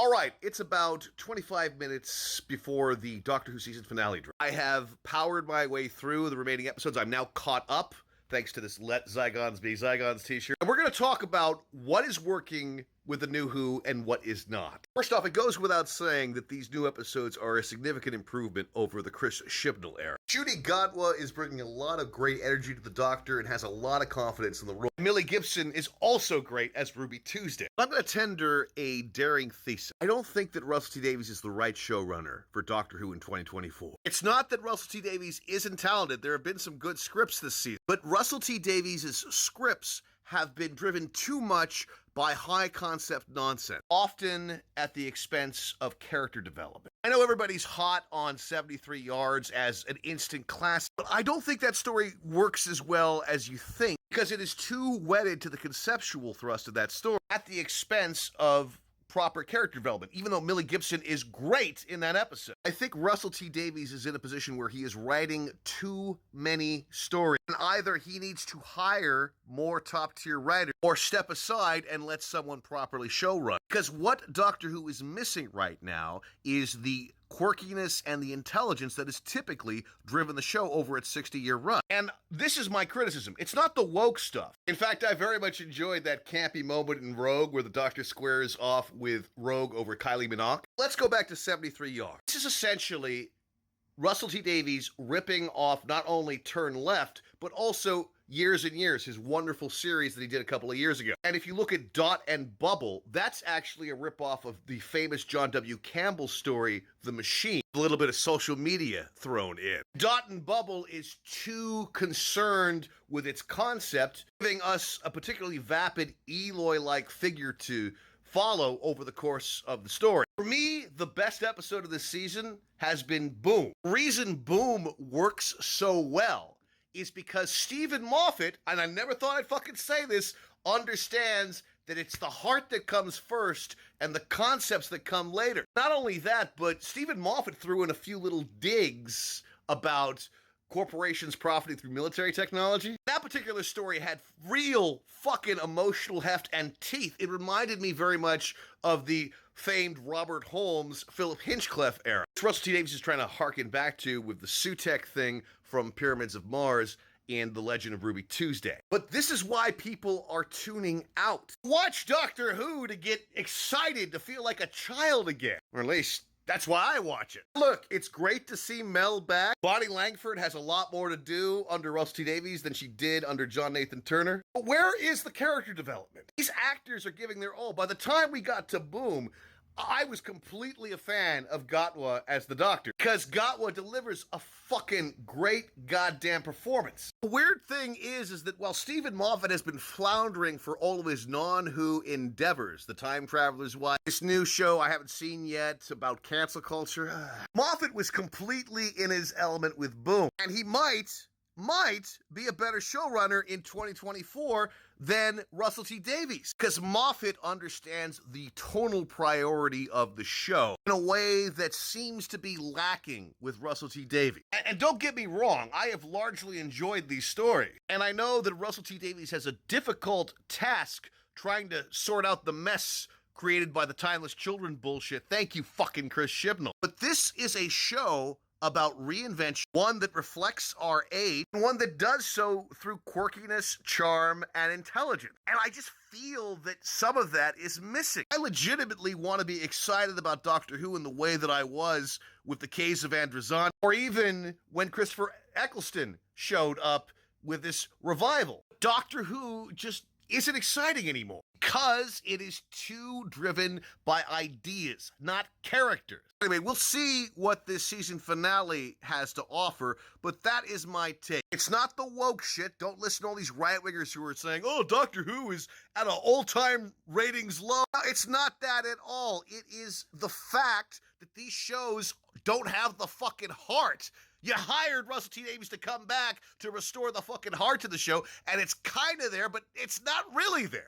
All right, it's about 25 minutes before the Doctor Who season finale. I have powered my way through the remaining episodes. I'm now caught up, thanks to this Let Zygons Be Zygons t-shirt. And we're going to talk about what is working with the new Who and what is not. First off, it goes without saying that these new episodes are a significant improvement over the Chris Chibnall era. Judy Godwin is bringing a lot of great energy to the Doctor and has a lot of confidence in the role. Millie Gibson is also great as Ruby Tuesday. I'm going to tender a daring thesis. I don't think that Russell T Davies is the right showrunner for Doctor Who in 2024. It's not that Russell T Davies isn't talented. There have been some good scripts this season. But Russell T Davies' scripts have been driven too much by high-concept nonsense, often at the expense of character development. I know everybody's hot on 73 Yards as an instant classic, but I don't think that story works as well as you think, because it is too wedded to the conceptual thrust of that story at the expense of proper character development, even though Millie Gibson is great in that episode. I think Russell T Davies is in a position where he is writing too many stories, and either he needs to hire more top-tier writers or step aside and let someone properly showrun. Because what Doctor Who is missing right now is the quirkiness and the intelligence that has typically driven the show over its 60-year run. And this is my criticism. It's not the woke stuff. In fact, I very much enjoyed that campy moment in Rogue where the Doctor squares off with Rogue over Kylie Minogue. Let's go back to 73 Yards. This is essentially Russell T Davies ripping off not only Turn Left, but also Years and Years, his wonderful series that he did a couple of years ago. And if you look at Dot and Bubble, that's actually a ripoff of the famous John W. Campbell story, The Machine. A little bit of social media thrown in. Dot and Bubble is too concerned with its concept, giving us a particularly vapid Eloy-like figure to follow over the course of the story. For me, the best episode of this season has been Boom. The reason Boom works so well is because Stephen Moffat, and I never thought I'd fucking say this, understands that it's the heart that comes first and the concepts that come later. Not only that, but Stephen Moffat threw in a few little digs about corporations profiting through military technology. That particular story had real fucking emotional heft and teeth. It reminded me very much of the famed Robert Holmes, Philip Hinchcliffe era. Russell T Davies is trying to harken back to with the Sutekh thing from Pyramids of Mars and The Legend of Ruby Tuesday. But this is why people are tuning out. Watch Doctor Who to get excited, to feel like a child again. Or at least that's why I watch it. Look, it's great to see Mel back. Bonnie Langford has a lot more to do under Russell T Davies than she did under John Nathan Turner. But where is the character development? These actors are giving their all. By the time we got to Boom, I was completely a fan of Gatwa as the Doctor, because Gatwa delivers a fucking great goddamn performance. The weird thing is that while Stephen Moffat has been floundering for all of his non-Who endeavors, The Time Traveler's Wife, this new show I haven't seen yet about cancel culture, Moffat was completely in his element with Boom, and he might be a better showrunner in 2024 than Russell T Davies, because Moffat understands the tonal priority of the show in a way that seems to be lacking with Russell T Davies. And don't get me wrong, I have largely enjoyed these stories, and I know that Russell T Davies has a difficult task trying to sort out the mess created by the Timeless Children bullshit. Thank you, fucking Chris Chibnall. But this is a show about reinvention, one that reflects our age, and one that does so through quirkiness, charm, and intelligence. And I just feel that some of that is missing. I legitimately want to be excited about Doctor Who in the way that I was with the Caves of Androzani, or even when Christopher Eccleston showed up with this revival. Doctor Who just isn't exciting anymore because it is too driven by ideas, not characters. Anyway, we'll see what this season finale has to offer, but that is my take. It's not the woke shit. Don't listen to all these right-wingers who are saying, oh, Doctor Who is at an all-time ratings low. No, it's not that at all. It is the fact that these shows don't have the fucking heart. You hired Russell T Davies to come back to restore the fucking heart to the show, and it's kind of there, but it's not really there.